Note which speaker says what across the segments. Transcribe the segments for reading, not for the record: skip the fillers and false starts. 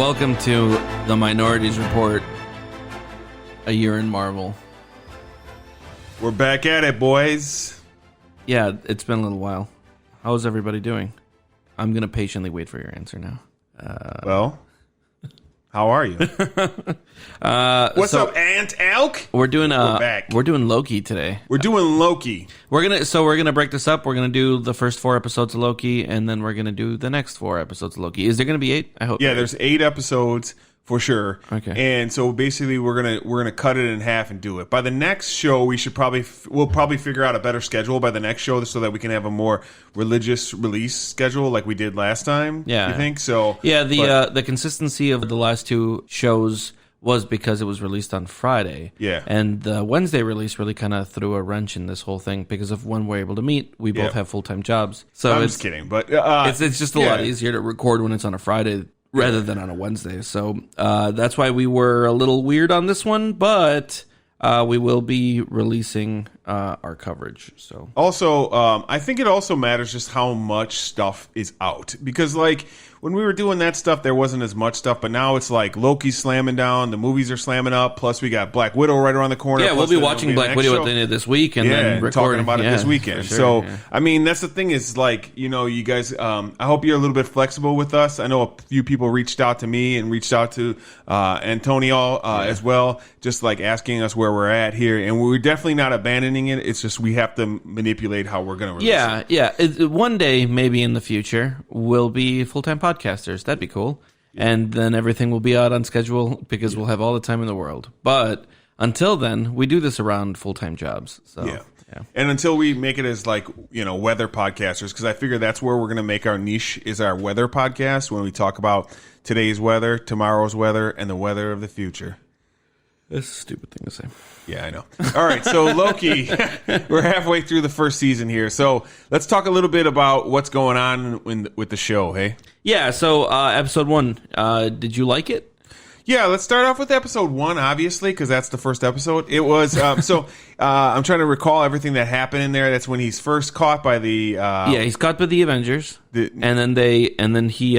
Speaker 1: welcome to the Minorities Report, a year in Marvel.
Speaker 2: We're back at it, boys.
Speaker 1: Yeah, it's been a little while. How's everybody doing? I'm going to patiently wait for your answer now.
Speaker 2: Well, how are you? What's up, Aunt Elk?
Speaker 1: We're doing
Speaker 2: back.
Speaker 1: We're doing Loki today.
Speaker 2: We're doing Loki.
Speaker 1: We're gonna break this up. We're gonna do the first 4 episodes of Loki, and then we're gonna do the next 4 episodes of Loki. Is there gonna be 8? I hope.
Speaker 2: Yeah, there's 8 episodes for sure.
Speaker 1: Okay.
Speaker 2: And so basically, we're gonna cut it in half and do it. By the next show, we'll probably figure out a better schedule by the next show, so that we can have a more religious release schedule like we did last time.
Speaker 1: Yeah.
Speaker 2: You think so?
Speaker 1: Yeah. The consistency of the last 2 shows was because it was released on Friday.
Speaker 2: Yeah.
Speaker 1: And the Wednesday release really kind of threw a wrench in this whole thing because of when we're able to meet. We both have full-time jobs. So
Speaker 2: I'm just kidding, but
Speaker 1: it's just a lot easier to record when it's on a Friday rather than on a Wednesday. So that's why we were a little weird on this one, but we will be releasing our coverage. So
Speaker 2: also, I think it also matters just how much stuff is out, because like when we were doing that stuff, there wasn't as much stuff, but now it's like Loki's slamming down, the movies are slamming up, plus we got Black Widow right around the corner.
Speaker 1: Yeah, we'll be watching Black Widow at the end of this week and then
Speaker 2: talking about it this weekend.
Speaker 1: Sure,
Speaker 2: so, I mean, that's the thing is, like, you know, you guys, I hope you're a little bit flexible with us. I know a few people reached out to me and reached out to Antonio as well, just like asking us where we're at here, and we're definitely not abandoning it. It's just we have to manipulate how we're going to release it.
Speaker 1: Yeah. One day, maybe in the future, we'll be full-time podcasters. That'd be cool. Yeah. And then everything will be out on schedule because we'll have all the time in the world. But until then, we do this around full-time jobs. So
Speaker 2: yeah. And until we make it as, like, you know, weather podcasters, because I figure that's where we're going to make our niche, is our weather podcast, when we talk about today's weather, tomorrow's weather, and the weather of the future.
Speaker 1: That's a stupid thing to say.
Speaker 2: Yeah, I know. All right, so Loki, we're halfway through the first season here. So let's talk a little bit about what's going on with the show, hey?
Speaker 1: Yeah, so episode 1, did you like it?
Speaker 2: Yeah, let's start off with episode 1, obviously, because that's the first episode. It was, I'm trying to recall everything that happened in there. That's when he's first caught by the...
Speaker 1: he's caught by the Avengers, and then he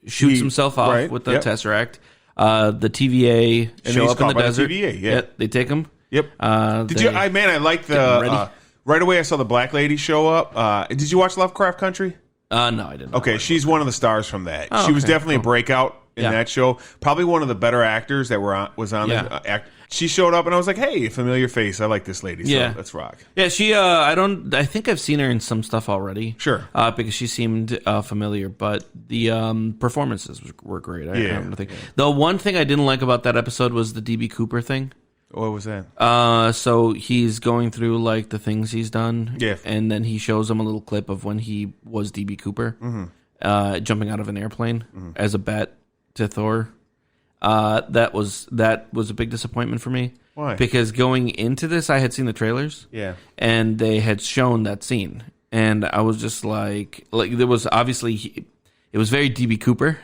Speaker 1: shoots himself off with the Tesseract. The TVA show up in the desert.
Speaker 2: The TVA, yeah.
Speaker 1: They take him.
Speaker 2: Yep. I liked the right away. I saw the black lady show up. Did you watch Lovecraft Country?
Speaker 1: No, I didn't.
Speaker 2: Okay, she's one of the stars from that. She was definitely a breakout in that show. Probably one of the better actors that was on there. She showed up, and I was like, "Hey, familiar face. I like this lady. So let's rock."
Speaker 1: Yeah, she. I think I've seen her in some stuff already.
Speaker 2: Sure.
Speaker 1: Because she seemed familiar, but the performances were great. The one thing I didn't like about that episode was the DB Cooper thing.
Speaker 2: What was that?
Speaker 1: So he's going through like the things he's done.
Speaker 2: Yeah.
Speaker 1: And then he shows them a little clip of when he was DB Cooper, jumping out of an airplane as a bat to Thor. That was a big disappointment for me.
Speaker 2: Why?
Speaker 1: Because going into this, I had seen the trailers.
Speaker 2: Yeah.
Speaker 1: And they had shown that scene, and I was just like there was obviously it was very DB Cooper,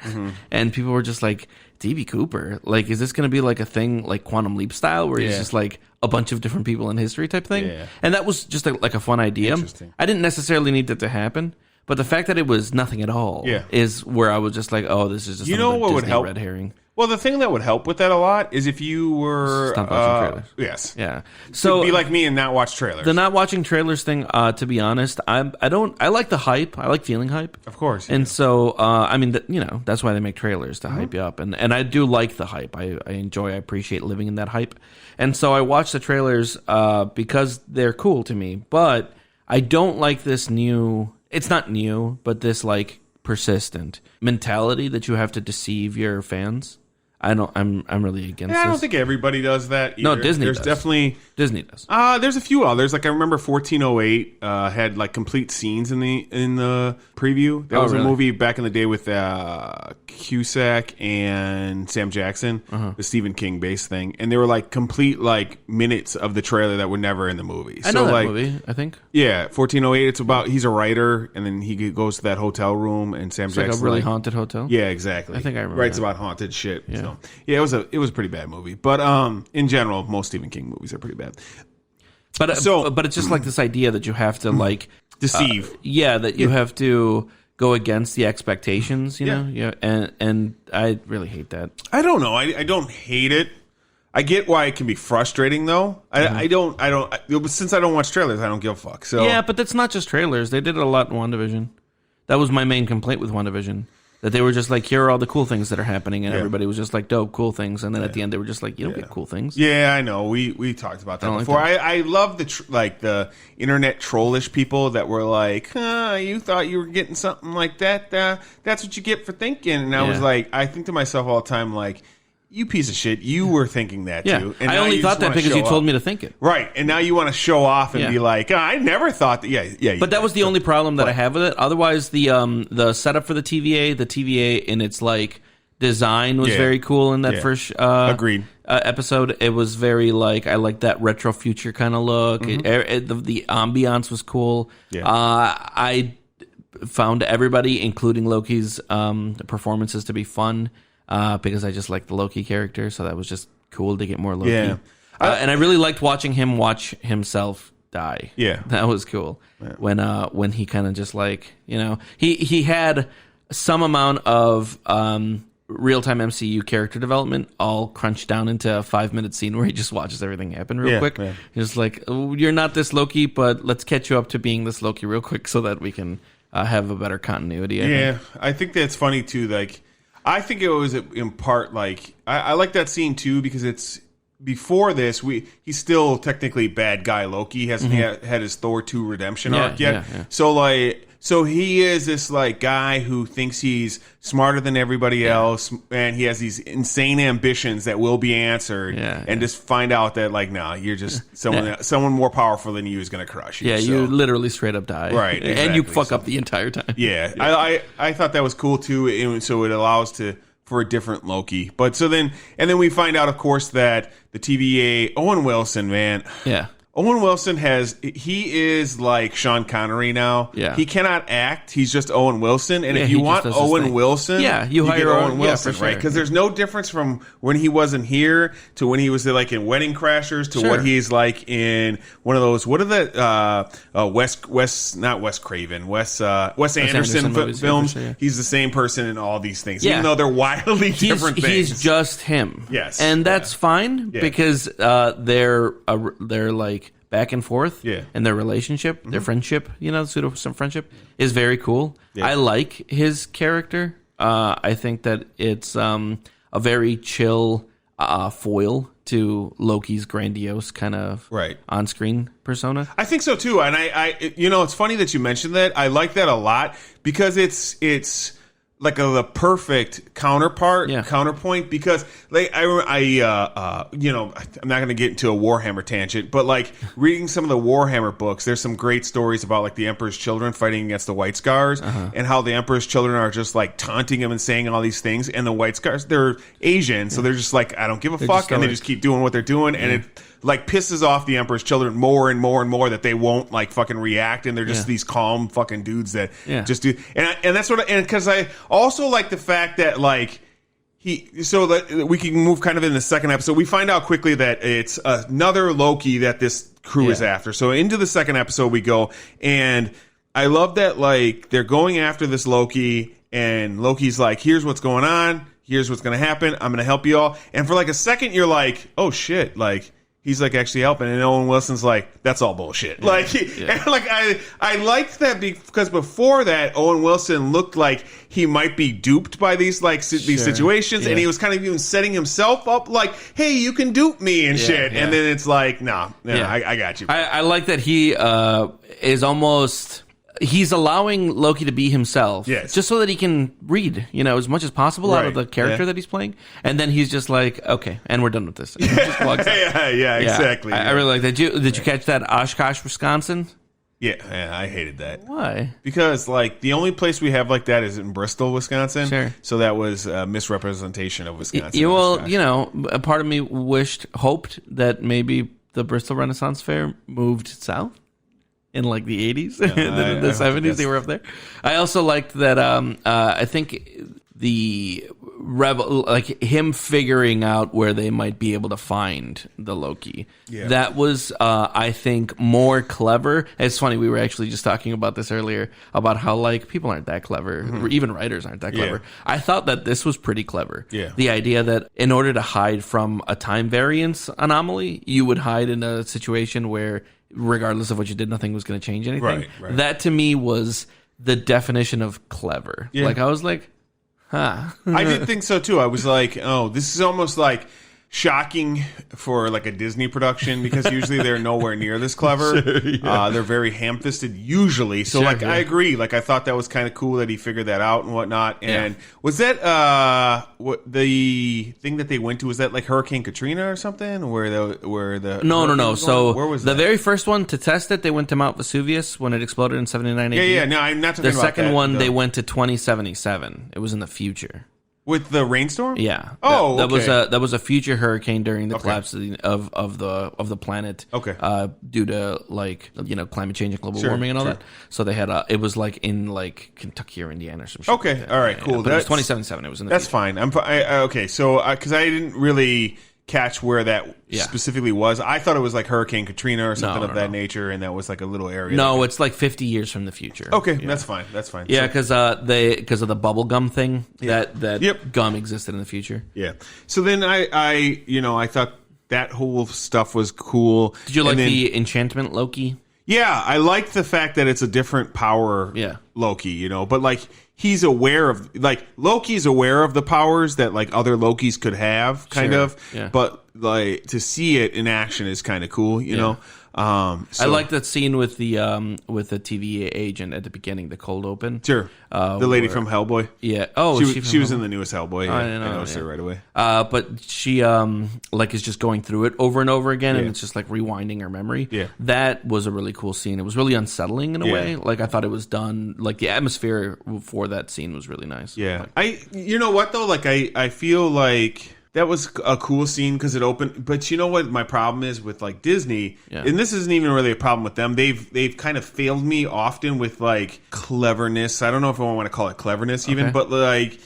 Speaker 1: and people were just like, DB Cooper, like, is this going to be like a thing like Quantum Leap style where he's just like a bunch of different people in history type thing?
Speaker 2: Yeah.
Speaker 1: And that was just like a fun idea.
Speaker 2: Interesting.
Speaker 1: I didn't necessarily need that to happen. But the fact that it was nothing at all is where I was just like, oh, this is just
Speaker 2: what would help?
Speaker 1: red herring.
Speaker 2: Well, the thing that would help with that a lot is if you were...
Speaker 1: Stop watching trailers.
Speaker 2: Yes.
Speaker 1: Yeah. So
Speaker 2: be like me and not watch trailers.
Speaker 1: The not watching trailers thing, to be honest, I like the hype. I like feeling hype.
Speaker 2: Of course.
Speaker 1: And so, I mean, that's why they make trailers, to hype you up. And I do like the hype. I appreciate living in that hype. And so I watch the trailers because they're cool to me. But I don't like this new... It's not new, but this like persistent mentality that you have to deceive your fans. I'm really against this.
Speaker 2: I don't think everybody does that either.
Speaker 1: No, Disney
Speaker 2: does.
Speaker 1: Disney does.
Speaker 2: There's a few others. Like I remember 1408 had like complete scenes in the preview. That was a movie back in the day with Cusack and Sam Jackson, the Stephen King based thing, and they were like complete like minutes of the trailer that were never in the movie.
Speaker 1: I know that movie. I think.
Speaker 2: Yeah, 1408. It's about he's a writer, and then he goes to that hotel room, and Sam Jackson
Speaker 1: like a really haunted hotel.
Speaker 2: Yeah, exactly.
Speaker 1: I think I remember.
Speaker 2: Writes about haunted shit. Yeah. So, yeah, it was a pretty bad movie, but in general, most Stephen King movies are pretty bad.
Speaker 1: But it's just like this idea that you have to like
Speaker 2: deceive.
Speaker 1: That you have to go against the expectations, you know? Yeah. And I really hate that.
Speaker 2: I don't know. I don't hate it. I get why it can be frustrating, though. I don't. Since I don't watch trailers, I don't give a fuck. So
Speaker 1: yeah, but that's not just trailers. They did it a lot in WandaVision. That was my main complaint with WandaVision. That they were just like, here are all the cool things that are happening, and everybody was just like, dope, cool things. And then at the end, they were just like, you don't get cool things.
Speaker 2: Yeah, I know. We talked about that before. I love the internet trollish people that were like, you thought you were getting something like that. That's what you get for thinking. And I was like, I think to myself all the time, like, you piece of shit, you were thinking that too. And
Speaker 1: I only thought that because you told me to think it.
Speaker 2: Right, and now you want to show off and be like, I never thought that. Yeah.
Speaker 1: But that was the only problem that I have with it. Otherwise, the setup for the TVA in its like design was very cool in that first
Speaker 2: agreed
Speaker 1: episode. It was very like, I like that retro future kind of look. The ambiance was cool. I found everybody, including Loki's performances, to be fun. Because I just like the Loki character, so that was just cool to get more Loki.
Speaker 2: Yeah.
Speaker 1: And I really liked watching him watch himself die.
Speaker 2: Yeah,
Speaker 1: that was cool. Yeah. When he kind of just like, you know, he had some amount of real-time MCU character development all crunched down into a 5-minute scene where he just watches everything happen real quick. Yeah. He's just like, oh, you're not this Loki, but let's catch you up to being this Loki real quick so that we can have a better continuity.
Speaker 2: I think that's funny too. Like, I think it was in part like I like that scene too because it's before this he's still technically bad guy Loki. He hasn't had his Thor 2 redemption arc yet. So he is this like guy who thinks he's smarter than everybody else, and he has these insane ambitions that will be answered, and just find out that like, no, you're just someone more powerful than you is going to crush you.
Speaker 1: Yeah, so. You literally straight up die,
Speaker 2: right? Exactly.
Speaker 1: And you fuck up the entire time.
Speaker 2: Yeah, I thought that was cool too. And so it allows for a different Loki. But so then we find out, of course, that the TVA Owen Wilson, man, Owen Wilson he is like Sean Connery now. Yeah. He cannot act. He's just Owen Wilson. And if you want Owen Wilson,
Speaker 1: you hire
Speaker 2: Owen Wilson,
Speaker 1: sure.
Speaker 2: right? Because there's no difference from when he wasn't here to when he was like in Wedding Crashers to what he's like in one of those, what are the Wes Anderson films. Sure, He's the same person in all these things, even though they're wildly different things.
Speaker 1: He's just him.
Speaker 2: Yes.
Speaker 1: And that's fine because they're like back and forth and their relationship, their friendship, you know, some friendship is very cool. I like his character. I think that it's a very chill foil to Loki's grandiose kind of on-screen persona.
Speaker 2: I think so too. And I you know, it's funny that you mentioned that. I like that a lot because it's like the perfect counterpoint, because like you know, I'm not going to get into a Warhammer tangent, but like reading some of the Warhammer books, there's some great stories about like the Emperor's children fighting against the White Scars, and how the Emperor's children are just like taunting him and saying all these things, and the White Scars, they're Asian, so they're just like, I don't give a fuck, and they just keep doing what they're doing, and it like pisses off the Emperor's children more and more and more that they won't like fucking react, and they're just these calm fucking dudes that just do. And that's what, and because I also like the fact that like so that we can move kind of in the second episode, we find out quickly that it's another Loki that this crew is after. So into the second episode we go, and I love that like they're going after this Loki, and Loki's like, here's what's going on, here's what's going to happen, I'm going to help you all. And for like a second you're like, oh shit, like he's like actually helping, and Owen Wilson's like, that's all bullshit. And like I liked that because before that, Owen Wilson looked like he might be duped by these like these situations, and he was kind of even setting himself up like, hey, you can dupe me and shit. And then it's like, no, I got you.
Speaker 1: I like that he is almost. He's allowing Loki to be himself, just so that he can read, you know, as much as possible out of the character that he's playing. And then he's just like, okay, and we're done with this. And he just walks out.
Speaker 2: Exactly.
Speaker 1: I really like that. Did you catch that Oshkosh, Wisconsin?
Speaker 2: Yeah, I hated that.
Speaker 1: Why?
Speaker 2: Because like the only place we have like that is in Bristol, Wisconsin.
Speaker 1: Sure.
Speaker 2: So that was a misrepresentation of Wisconsin.
Speaker 1: Well, you know, a part of me hoped that maybe the Bristol Renaissance Fair moved south. In like the 80s, the 70s, they were up there. I also liked that. I think like him figuring out where they might be able to find the Loki. Yeah. That was, I think, more clever. It's funny, we were actually just talking about this earlier, about how like people aren't that clever, even writers aren't that clever. I thought that this was pretty clever.
Speaker 2: Yeah.
Speaker 1: The idea that in order to hide from a time variance anomaly, you would hide in a situation where regardless of what you did, nothing was going to change anything.
Speaker 2: Right.
Speaker 1: That to me was the definition of clever.
Speaker 2: Yeah.
Speaker 1: Like I was like, huh.
Speaker 2: I did think so too. I was like, oh, this is almost like shocking for like a Disney production, because usually they're nowhere near this clever. Sure, yeah. They're very ham-fisted usually. So I agree. Like I thought that was kind of cool that he figured that out and whatnot. And was that what the thing that they went to, was that like Hurricane Katrina or something? Where the
Speaker 1: No. So
Speaker 2: where was
Speaker 1: the
Speaker 2: that?
Speaker 1: very first one to test it, they went to Mount Vesuvius when it exploded in 79 AD.
Speaker 2: Yeah. No, I'm not talking
Speaker 1: the
Speaker 2: about
Speaker 1: second
Speaker 2: that,
Speaker 1: one,
Speaker 2: though.
Speaker 1: they went to 2077. It was in the future.
Speaker 2: With the rainstorm?
Speaker 1: Yeah.
Speaker 2: Oh,
Speaker 1: that was a future hurricane during the collapse of the planet.
Speaker 2: Okay.
Speaker 1: Due to like climate change and global warming and all that. So they had it was like in like Kentucky or Indiana or some shit.
Speaker 2: Okay.
Speaker 1: Like that.
Speaker 2: All right. Cool.
Speaker 1: But it was 2077. It was in the
Speaker 2: That's
Speaker 1: future.
Speaker 2: fine. Okay. So because I didn't really catch where that specifically was. I thought it was like Hurricane Katrina or something of that nature, and that was like a little area.
Speaker 1: No, it's like 50 years from the future.
Speaker 2: Okay, that's fine. That's fine.
Speaker 1: Yeah, because of the bubble gum thing, that gum existed in the future.
Speaker 2: Yeah. So then I thought that whole stuff was cool.
Speaker 1: Did you like the enchantment Loki?
Speaker 2: Yeah, I liked the fact that it's a different power Loki, but like he's aware of, like Loki's aware of the powers that like other Lokis could have, kind of. Yeah. But like to see it in action is kind of cool, you know.
Speaker 1: I like that scene with the TVA agent at the beginning, the cold open.
Speaker 2: Sure, the lady from Hellboy.
Speaker 1: Yeah. Oh,
Speaker 2: she was in the newest Hellboy. I noticed her right away.
Speaker 1: But she like is just going through it over and over again, and it's just like rewinding her memory.
Speaker 2: Yeah,
Speaker 1: that was a really cool scene. It was really unsettling in a way. Like I thought it was done. Like the atmosphere for that scene was really nice.
Speaker 2: Yeah, you know what though? Like I feel like that was a cool scene because it opened. But you know what my problem is with like Disney, and this isn't even really a problem with them. They've kind of failed me often with like cleverness. I don't know if I want to call it cleverness even, but like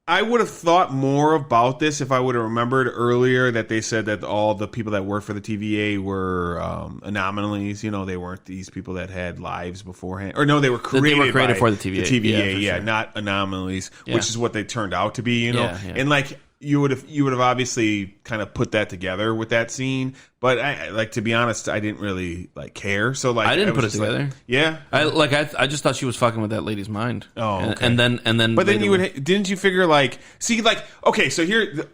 Speaker 2: I would have thought more about this if I would have remembered earlier that they said that all the people that work for the TVA were anomalies. They weren't these people that had lives beforehand. Or no, they were created by
Speaker 1: for the TVA.
Speaker 2: The TVA, not anomalies, which is what they turned out to be. And like. You would have obviously kind of put that together with that scene, but to be honest, I didn't really like care. So like
Speaker 1: I didn't put it together. I just thought she was fucking with that lady's mind.
Speaker 2: Oh, okay.
Speaker 1: and then.
Speaker 2: But then didn't you figure okay, so here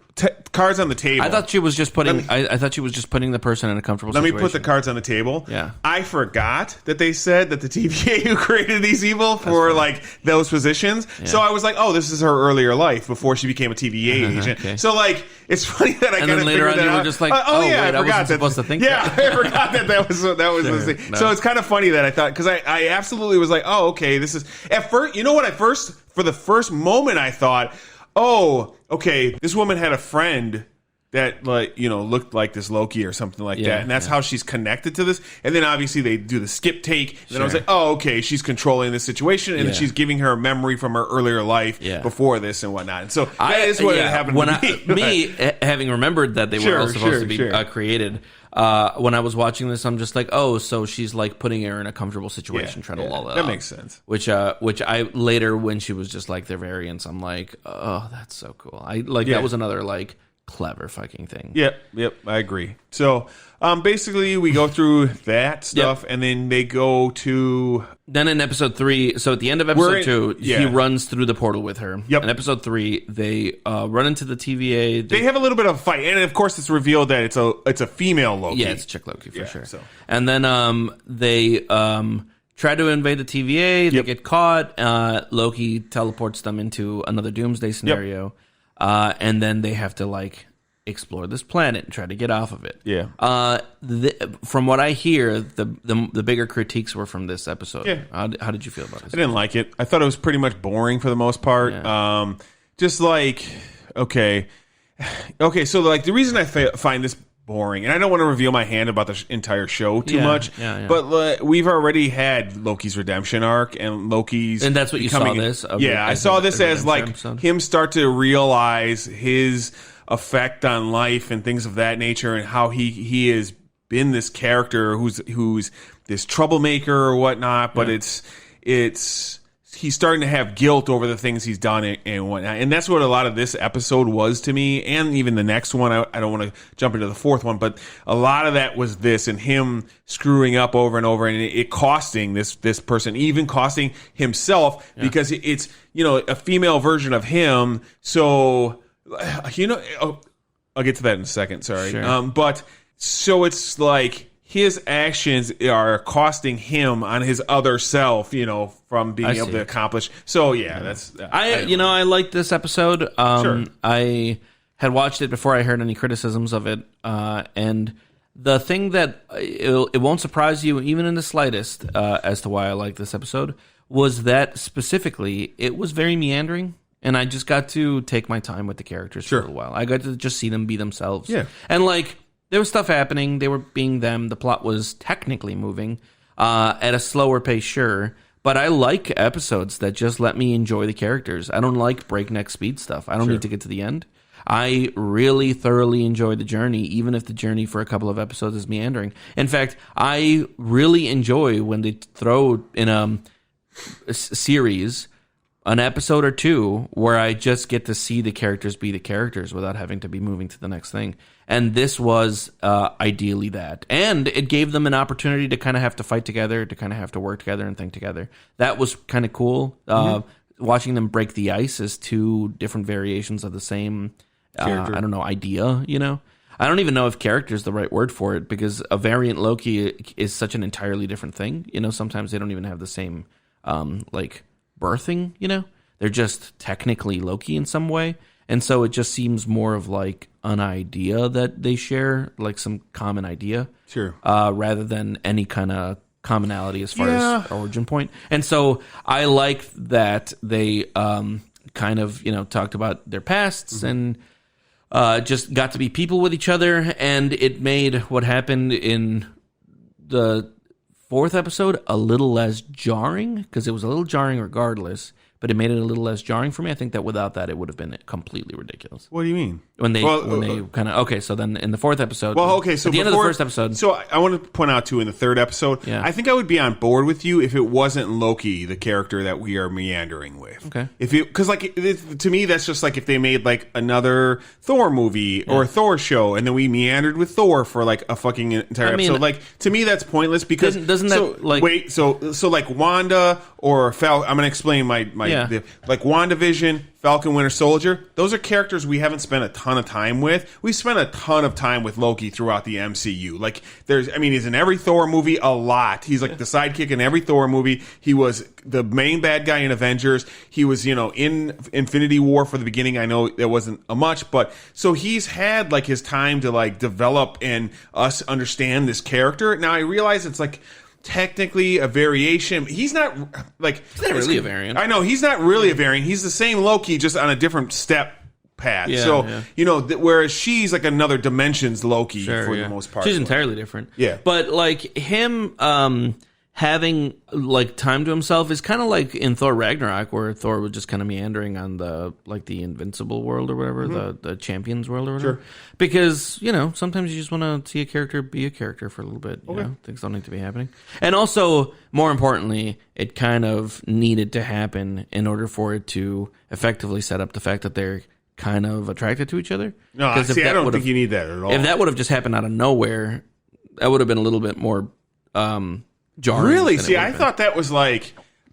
Speaker 2: cards on the table.
Speaker 1: I thought she was just putting. I thought she was just putting the person in a comfortable situation.
Speaker 2: Let me put the cards on the table.
Speaker 1: Yeah.
Speaker 2: I forgot that they said that the TVA who created these evil for like those positions. Yeah. So I was like, oh, this is her earlier life before she became a TVA agent. Okay. So like, it's funny that I kind of figured that out. You were just like,
Speaker 1: I forgot that. Supposed to think.
Speaker 2: Yeah, I forgot that was the thing. No. So it's kind of funny that I thought, because I absolutely was like, oh, okay, this is at first. You know what? For the first moment, I thought, oh, okay, this woman had a friend that looked like this Loki or something like that, and that's how she's connected to this. And then obviously they do the skip take, and then I was like, oh, okay, she's controlling this situation, and then she's giving her a memory from her earlier life before this and whatnot. And so that is what happened to me.
Speaker 1: Having remembered that they were all supposed to be created. When I was watching this, I'm just like, oh, so she's like putting her in a comfortable situation, trying to lull that out.
Speaker 2: That makes sense.
Speaker 1: Which I later, when she was just like their variants, I'm like, oh, that's so cool. That was another like clever fucking thing.
Speaker 2: Yep, I agree. So basically we go through that stuff, and then they go to...
Speaker 1: Then in episode 3, so at the end of episode 2, he runs through the portal with her. Yep. In episode 3, they run into the TVA.
Speaker 2: They have a little bit of a fight, and of course it's revealed that it's a female Loki.
Speaker 1: Yeah, it's chick Loki for sure. So. And then they try to invade the TVA. They get caught. Loki teleports them into another doomsday scenario. And then they have to like explore this planet and try to get off of it.
Speaker 2: Yeah.
Speaker 1: From what I hear, the bigger critiques were from this episode. Yeah. How did you feel about this?
Speaker 2: I didn't like it. I thought it was pretty much boring for the most part. Just like, okay. So like the reason I find this boring. And I don't want to reveal my hand about the entire show too much.
Speaker 1: Yeah.
Speaker 2: But we've already had Loki's redemption arc and Loki's...
Speaker 1: And that's what you saw this?
Speaker 2: I saw this as like episode. Him start to realize his effect on life and things of that nature, and how he has been this character who's this troublemaker or whatnot, but it's he's starting to have guilt over the things he's done and whatnot. And that's what a lot of this episode was to me, and even the next one. I don't want to jump into the fourth one, but a lot of that was this, and him screwing up over and over, and it costing this person, even costing himself, because it's, a female version of him. So, I'll get to that in a second, sorry.
Speaker 1: Sure.
Speaker 2: But so it's like his actions are costing him on his other self, from being able to accomplish. So that's
Speaker 1: I liked this episode.
Speaker 2: Sure.
Speaker 1: I had watched it before I heard any criticisms of it, and the thing that it won't surprise you even in the slightest as to why I like this episode was that specifically it was very meandering, and I just got to take my time with the characters for a little while. I got to just see them be themselves.
Speaker 2: Yeah.
Speaker 1: And there was stuff happening. They were being them. The plot was technically moving at a slower pace, sure. But I like episodes that just let me enjoy the characters. I don't like breakneck speed stuff. I don't need to get to the end. I really thoroughly enjoy the journey, even if the journey for a couple of episodes is meandering. In fact, I really enjoy when they throw in a series an episode or two where I just get to see the characters be the characters without having to be moving to the next thing. And this was ideally that. And it gave them an opportunity to kind of have to fight together, to kind of have to work together and think together. That was kind of cool. Watching them break the ice as two different variations of the same, idea, I don't even know if character is the right word for it, because a variant Loki is such an entirely different thing. Sometimes they don't even have the same, birthing, they're just technically Loki in some way. And so it just seems more of like an idea that they share, like some common idea.
Speaker 2: Sure.
Speaker 1: Rather than any kind of commonality as far as origin point. And so I like that they kind of, talked about their pasts and just got to be people with each other. And it made what happened in the fourth episode a little less jarring, because it was a little jarring regardless. But it made it a little less jarring for me. I think that without that, it would have been completely ridiculous.
Speaker 2: What do you mean?
Speaker 1: When they kind of... Okay, so then in the fourth episode...
Speaker 2: Well, okay, so
Speaker 1: at the end of the first episode...
Speaker 2: So I want to point out, too, in the third episode, I think I would be on board with you if it wasn't Loki, the character that we are meandering with.
Speaker 1: Okay.
Speaker 2: Because, to me, that's just like if they made, another Thor movie or a Thor show, and then we meandered with Thor for, a fucking entire episode. To me, that's pointless, because...
Speaker 1: Doesn't that,
Speaker 2: Wait, so Wanda or Falcon... I'm going to explain my WandaVision, Falcon, Winter Soldier, those are characters we haven't spent a ton of time with. We've spent a ton of time with Loki throughout the MCU. He's in every Thor movie a lot. He's the sidekick in every Thor movie. He was the main bad guy in Avengers. He was, in Infinity War for the beginning. I know there wasn't a much, but so he's had his time to develop and us understand this character. Now I realize it's technically a variation. He's not
Speaker 1: really a variant.
Speaker 2: I know he's not really a variant. He's the same Loki, just on a different step path. Whereas she's another dimensions Loki for the most part.
Speaker 1: She's entirely different.
Speaker 2: Yeah,
Speaker 1: but him having time to himself is kind of like in Thor Ragnarok, where Thor was just kind of meandering on the the invincible world or whatever, the champions world or whatever.
Speaker 2: Sure.
Speaker 1: Because sometimes you just want to see a character be a character for a little bit. Things don't need to be happening. And also, more importantly, it kind of needed to happen in order for it to effectively set up the fact that they're kind of attracted to each other.
Speaker 2: No, I don't think you need that at all.
Speaker 1: If that would have just happened out of nowhere, that would have been a little bit more jarring.
Speaker 2: Really? See, I thought that was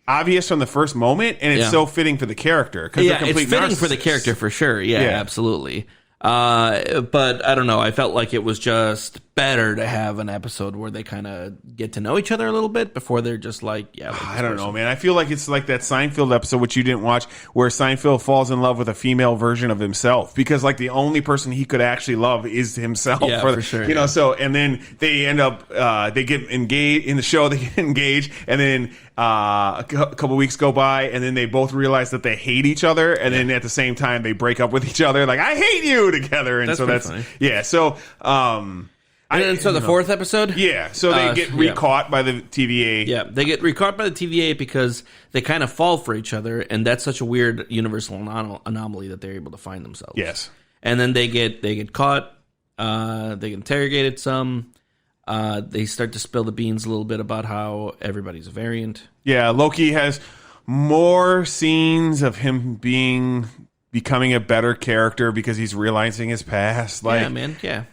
Speaker 2: obvious from the first moment, and it's so fitting for the character.
Speaker 1: It's fitting for the character for sure. Yeah, absolutely. But I don't know. I felt like it was just better to have an episode where they kind of get to know each other a little bit before they're just like,
Speaker 2: I don't know, man. I feel like it's like that Seinfeld episode, which you didn't watch, where Seinfeld falls in love with a female version of himself because like the only person he could actually love is himself.
Speaker 1: Yeah, for sure.
Speaker 2: You know, so, and then they end up, they get engaged in the show, they get engaged, and then a couple weeks go by, and then they both realize that they hate each other, and then at the same time they break up with each other, like, I hate you together. And so that's, funny. Yeah, so,
Speaker 1: and so the fourth episode?
Speaker 2: Yeah, so they get recaught by the TVA.
Speaker 1: Yeah, they get recaught by the TVA because they kind of fall for each other, and that's such a weird universal anomaly that they're able to find themselves.
Speaker 2: Yes.
Speaker 1: And then they get caught, they get interrogated some, they start to spill the beans a little bit about how everybody's a variant.
Speaker 2: Yeah, Loki has more scenes of him becoming a better character because he's realizing his past. Like,
Speaker 1: yeah, man, yeah.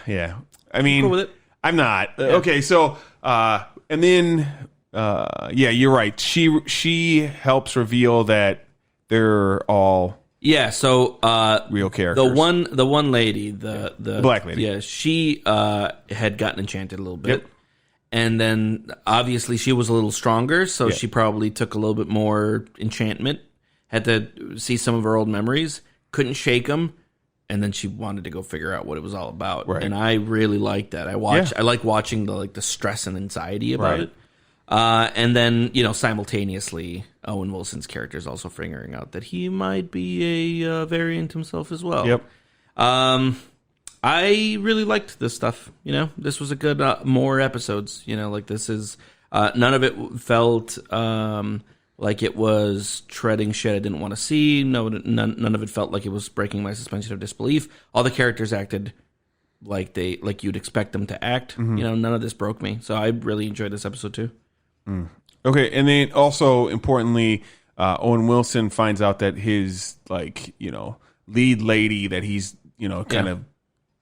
Speaker 2: Yeah. I mean,
Speaker 1: cool with it?
Speaker 2: I'm not. Yeah. Okay, so and then yeah, you're right. She helps reveal that they're all
Speaker 1: so
Speaker 2: real characters.
Speaker 1: The one lady, the
Speaker 2: black lady.
Speaker 1: Yeah, she had gotten enchanted a little bit. Yep. And then obviously she was a little stronger, so she probably took a little bit more enchantment. Had to see some of her old memories, couldn't shake them. And then she wanted to go figure out what it was all about, and I really liked that. I like watching the stress and anxiety about it. And then simultaneously, Owen Wilson's character is also figuring out that he might be a variant himself as well.
Speaker 2: Yep.
Speaker 1: I really liked this stuff. This was a good more episodes. This is none of it felt like it was treading shit I didn't want to see. No, none of it felt like it was breaking my suspension of disbelief. All the characters acted like you'd expect them to act. Mm-hmm. None of this broke me. So I really enjoyed this episode too.
Speaker 2: Mm. Okay, and then also importantly, Owen Wilson finds out that his lead lady that he's kind of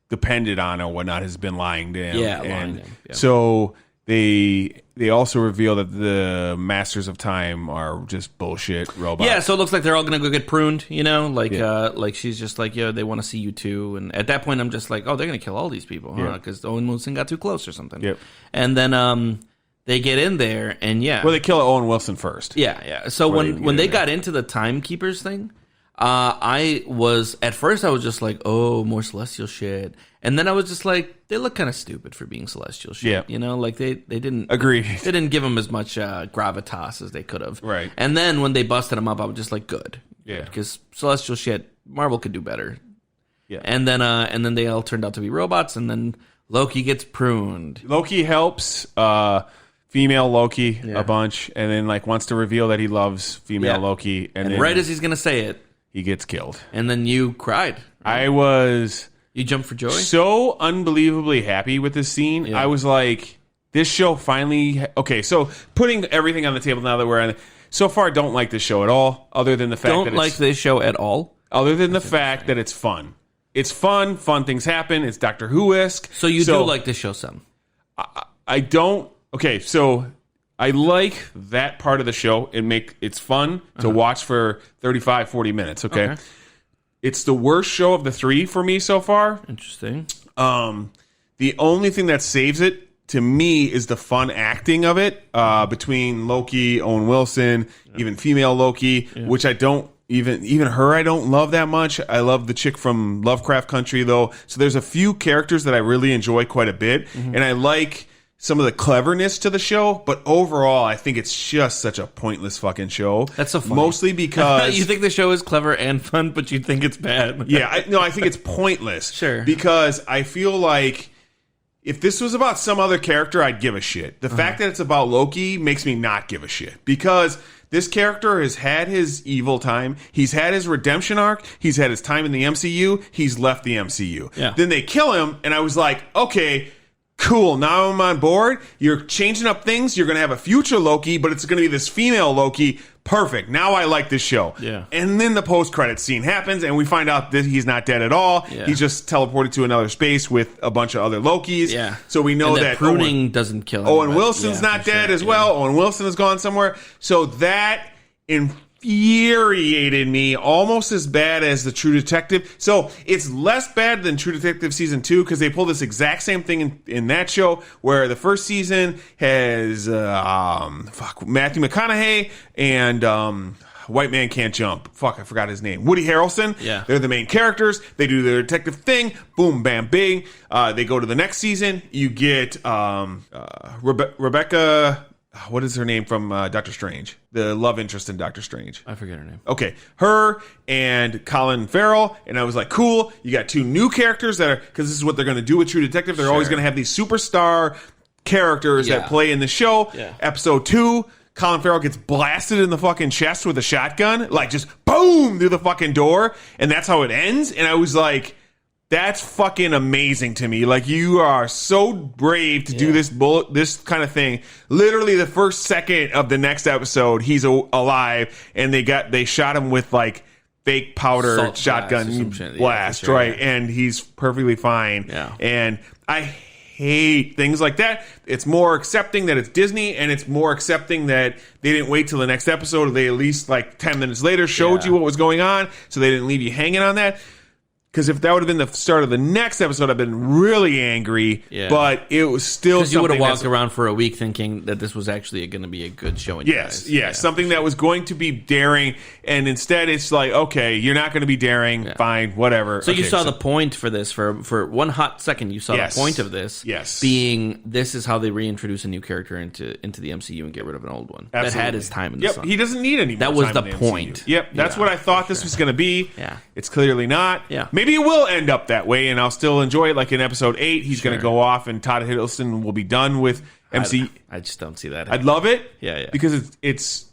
Speaker 2: depended on or whatnot has been lying to him.
Speaker 1: Yeah,
Speaker 2: so they also reveal that the Masters of Time are just bullshit robots.
Speaker 1: Yeah, so it looks like they're all going to go get pruned, like she's just like, they want to see you too. And at that point, I'm just like, oh, they're going to kill all these people, huh? Because Owen Wilson got too close or something.
Speaker 2: Yep.
Speaker 1: And then they get in there, and
Speaker 2: well, they kill Owen Wilson first.
Speaker 1: Yeah. So when they got into the Timekeepers thing, I was just like, oh, more celestial shit. And then I was just like, they look kind of stupid for being celestial shit.
Speaker 2: Yeah.
Speaker 1: They didn't
Speaker 2: agree.
Speaker 1: They didn't give them as much gravitas as they could have.
Speaker 2: Right.
Speaker 1: And then when they busted them up, I was just like, good.
Speaker 2: Yeah.
Speaker 1: Because celestial shit, Marvel could do better.
Speaker 2: Yeah.
Speaker 1: And then they all turned out to be robots, and then Loki gets pruned.
Speaker 2: Loki helps female Loki a bunch, and then wants to reveal that he loves female Loki, and then
Speaker 1: right as he's gonna say it,
Speaker 2: he gets killed.
Speaker 1: And then you cried.
Speaker 2: Right?
Speaker 1: You jumped for joy?
Speaker 2: So unbelievably happy with this scene. Yeah. I was like, this show finally... Okay, so putting everything on the table now that we're on it, so far, don't like this show at all, other than the fact that
Speaker 1: Don't like this show at all?
Speaker 2: Other than the fact that it's fun. It's fun things happen, it's Doctor Who-esque.
Speaker 1: So you do like this show some?
Speaker 2: I don't... Okay, so I like that part of the show. It's fun to watch for 35, 40 minutes, okay? It's the worst show of the three for me so far.
Speaker 1: Interesting.
Speaker 2: The only thing that saves it, to me, is the fun acting of it between Loki, Owen Wilson, even female Loki, which I don't... Even her I don't love that much. I love the chick from Lovecraft Country, though. So there's a few characters that I really enjoy quite a bit. And I like... some of the cleverness to the show, but overall, I think it's just such a pointless fucking show.
Speaker 1: That's so funny.
Speaker 2: Mostly because...
Speaker 1: You think the show is clever and fun, but you think it's bad.
Speaker 2: Yeah, I think it's pointless.
Speaker 1: Sure.
Speaker 2: Because I feel like if this was about some other character, I'd give a shit. The fact that it's about Loki makes me not give a shit. Because this character has had his evil time. He's had his redemption arc. He's had his time in the MCU. He's left the MCU.
Speaker 1: Yeah.
Speaker 2: Then they kill him, and I was like, okay... Cool, now I'm on board. You're changing up things. You're going to have a future Loki, but it's going to be this female Loki. Perfect. Now I like this show.
Speaker 1: Yeah.
Speaker 2: And then the post-credits scene happens, and we find out that he's not dead at all.
Speaker 1: Yeah.
Speaker 2: He's just teleported to another space with a bunch of other Lokis.
Speaker 1: Yeah.
Speaker 2: So we know that
Speaker 1: pruning doesn't kill him.
Speaker 2: Owen Wilson's not dead as well. Owen Wilson has gone somewhere. So that infuriated me almost as bad as the True Detective. So it's less bad than True Detective season 2 because they pull this exact same thing in that show where the first season has Matthew McConaughey and White Man Can't Jump. Fuck, I forgot his name. Woody Harrelson.
Speaker 1: Yeah.
Speaker 2: They're the main characters. They do their detective thing. Boom, bam, bing. They go to the next season. You get Rebecca... What is her name from Doctor Strange? The love interest in Doctor Strange.
Speaker 1: I forget her name.
Speaker 2: Okay. Her and Colin Farrell. And I was like, cool. You got two new characters that are... Because this is what they're going to do with True Detective. They're always going to have these superstar characters that play in the show. Yeah. Episode 2... Colin Farrell gets blasted in the fucking chest with a shotgun, like just boom through the fucking door, and that's how it ends. And I was like, that's fucking amazing to me. Like, you are so brave to do this kind of thing. Literally the first second of the next episode, he's alive, and they shot him with like fake powder
Speaker 1: Salt
Speaker 2: shotgun blast,
Speaker 1: sure,
Speaker 2: right? And he's perfectly fine.
Speaker 1: Yeah.
Speaker 2: And I hate things like that. It's more accepting that it's Disney, and it's more accepting that they didn't wait till the next episode, or they at least like 10 minutes later showed you what was going on, so they didn't leave you hanging on that. Because if that would have been the start of the next episode, I've been really angry. Yeah. But it was still
Speaker 1: because you would have walked around for a week thinking that this was actually going to be a good show.
Speaker 2: Yes, something that was going to be daring, and instead it's like, okay, you're not going to be daring. Fine, whatever.
Speaker 1: So you saw the point for this for one hot second. You saw the point of this, being this is how they reintroduce a new character into the MCU and get rid of an old one that had his time in the sun.
Speaker 2: He doesn't need any more
Speaker 1: that was
Speaker 2: time
Speaker 1: the
Speaker 2: in
Speaker 1: point.
Speaker 2: MCU. Yep, that's what I thought this was going to be.
Speaker 1: Yeah,
Speaker 2: it's clearly not.
Speaker 1: Yeah.
Speaker 2: Maybe it will end up that way, and I'll still enjoy it. Like in episode 8, he's going to go off, and Todd Hiddleston will be done with MC.
Speaker 1: I just don't see that.
Speaker 2: I'd love it.
Speaker 1: Yeah.
Speaker 2: Because it's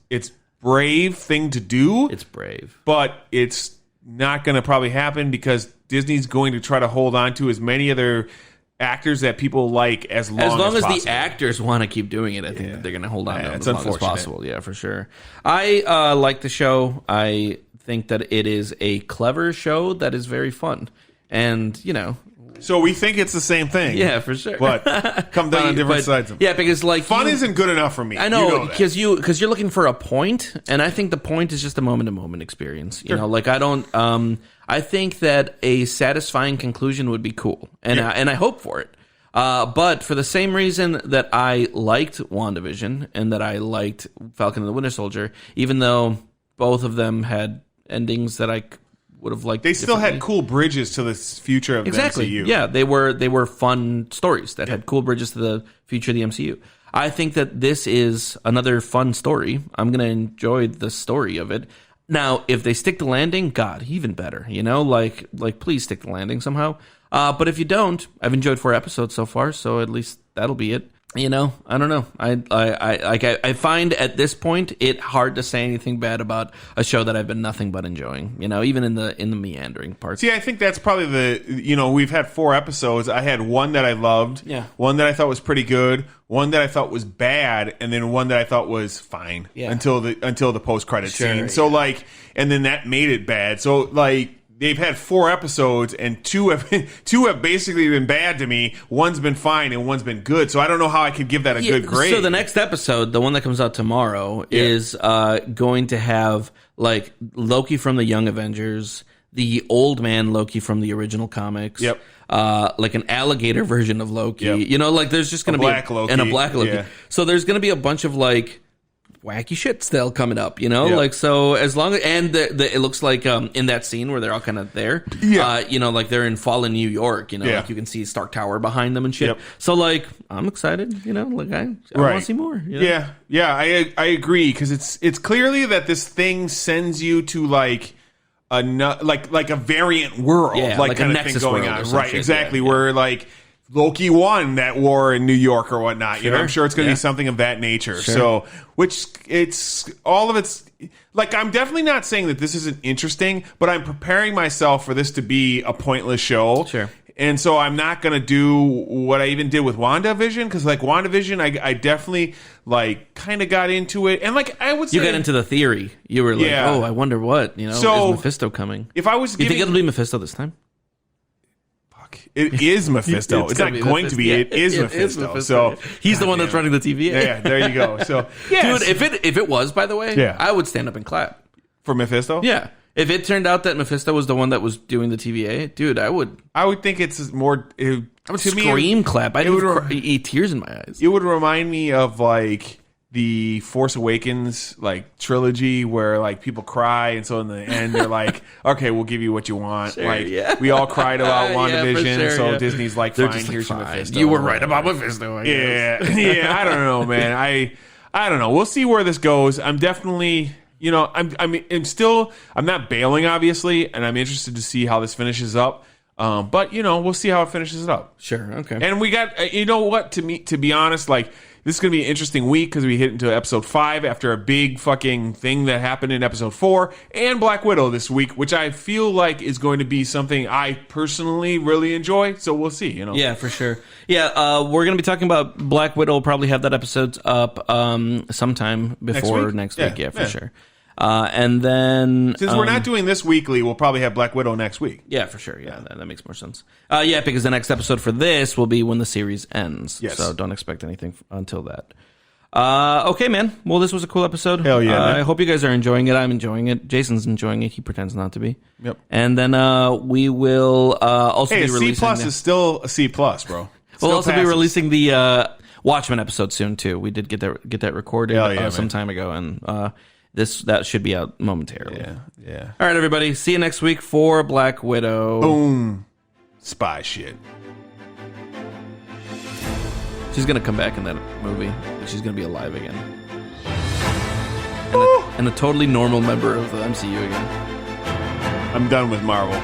Speaker 2: brave thing to do.
Speaker 1: It's brave,
Speaker 2: but it's not going to probably happen because Disney's going to try to hold on to as many other actors that people like as long as
Speaker 1: the actors want to keep doing it. I think that they're going to hold on to them as long as possible. Yeah, for sure. I like the show. I think that it is a clever show that is very fun, and
Speaker 2: so we think it's the same thing.
Speaker 1: Yeah, for sure.
Speaker 2: But come down on different sides of it.
Speaker 1: Yeah, because like
Speaker 2: fun isn't good enough for me.
Speaker 1: I know, because you're looking for a point, and I think the point is just a moment to moment experience. You know, like I don't I think that a satisfying conclusion would be cool, and I hope for it. But for the same reason that I liked WandaVision and that I liked Falcon and the Winter Soldier, even though both of them had endings that I would have liked.
Speaker 2: They still had cool bridges to the future of the MCU.
Speaker 1: Yeah, they were fun stories that had cool bridges to the future of the MCU. I think that this is another fun story. I'm going to enjoy the story of it. Now, if they stick the landing, God, even better. Like please stick the landing somehow. But if you don't, I've enjoyed 4 episodes so far, so at least that'll be it. I don't know. I find at this point it hard to say anything bad about a show that I've been nothing but enjoying. Even in the meandering parts.
Speaker 2: See, I think that's probably we've had 4 episodes. I had one that I loved, one that I thought was pretty good, one that I thought was bad, and then one that I thought was fine until the post credit scene. So and then that made it bad. So they've had 4 episodes, and two have basically been bad to me. One's been fine, and one's been good. So I don't know how I could give that a good grade.
Speaker 1: So the next episode, the one that comes out tomorrow, is going to have like Loki from the Young Avengers, the old man Loki from the original comics.
Speaker 2: Yep.
Speaker 1: Like an alligator version of Loki. Yep. There's just going to be
Speaker 2: black Loki.
Speaker 1: And a black Loki. Yeah. So there's going to be a bunch of wacky shit still coming up, so as long as, and it looks like in that scene where they're all kind of there, like they're in fallen New York, like you can see Stark Tower behind them and shit. So I'm excited, I want to see more.
Speaker 2: Yeah, I agree because it's clearly that this thing sends you to like a variant world,
Speaker 1: like
Speaker 2: kind
Speaker 1: a
Speaker 2: of
Speaker 1: Nexus
Speaker 2: thing going on, right? Exactly, where Loki won that war in New York or whatnot.
Speaker 1: Sure.
Speaker 2: I'm sure it's going to be something of that nature. Sure. So, which it's all of it's I'm definitely not saying that this isn't interesting, but I'm preparing myself for this to be a pointless show.
Speaker 1: Sure.
Speaker 2: And so I'm not going to do what I even did with WandaVision because WandaVision, I definitely kind of got into it. And I would say...
Speaker 1: You got into the theory. You were like, oh, I wonder what,
Speaker 2: so,
Speaker 1: is Mephisto coming?
Speaker 2: If I was
Speaker 1: You think it'll be Mephisto this time?
Speaker 2: It is Mephisto. It's not going to be. Yeah, it is Mephisto. So
Speaker 1: he's the one that's running the TVA.
Speaker 2: Yeah, there you go. So
Speaker 1: dude, if it was, by the way, I would stand up and clap.
Speaker 2: For Mephisto?
Speaker 1: Yeah. If it turned out that Mephisto was the one that was doing the TVA, dude, I would
Speaker 2: think it's more. I would
Speaker 1: scream, clap. I'd eat tears in my eyes.
Speaker 2: It would remind me of like the Force Awakens like trilogy where like people cry, and so in the end they're like, okay, we'll give you what you want.
Speaker 1: Sure,
Speaker 2: like
Speaker 1: yeah.
Speaker 2: we all cried about WandaVision,
Speaker 1: sure,
Speaker 2: so
Speaker 1: yeah.
Speaker 2: Disney's like,
Speaker 1: They're
Speaker 2: fine,
Speaker 1: just like,
Speaker 2: here's your
Speaker 1: fine.
Speaker 2: Mephisto.
Speaker 1: You were right about Mephisto, I guess.
Speaker 2: Yeah, I don't know, man. I don't know. We'll see where this goes. I'm definitely, I'm not bailing, obviously, and I'm interested to see how this finishes up. But we'll see how it finishes it up.
Speaker 1: Sure, okay.
Speaker 2: And we got, you know what? To be honest, like this is gonna be an interesting week because we hit into episode 5 after a big fucking thing that happened in episode 4, and Black Widow this week, which I feel like is going to be something I personally really enjoy. So we'll see.
Speaker 1: Yeah, for sure. Yeah, we're gonna be talking about Black Widow. We'll probably have that episode up sometime before next week. Yeah, for sure. And then
Speaker 2: since we're not doing this weekly, we'll probably have Black Widow next week.
Speaker 1: Yeah, for sure. Yeah, that makes more sense. Because the next episode for this will be when the series ends.
Speaker 2: Yes.
Speaker 1: So don't expect anything until that. Okay, man. Well, this was a cool episode.
Speaker 2: Hell yeah, man.
Speaker 1: I hope you guys are enjoying it. I'm enjoying it. Jason's enjoying it. He pretends not to be.
Speaker 2: Yep.
Speaker 1: And then we will also be releasing...
Speaker 2: C+ is still a C+, bro.
Speaker 1: We'll also be releasing the Watchmen episode soon, too. We did get that recorded some time ago, and... that should be out momentarily.
Speaker 2: Yeah.
Speaker 1: All right, everybody. See you next week for Black Widow.
Speaker 2: Boom. Spy shit.
Speaker 1: She's going to come back in that movie. She's going to be alive again. And a totally normal member of the MCU again.
Speaker 2: I'm done with Marvel.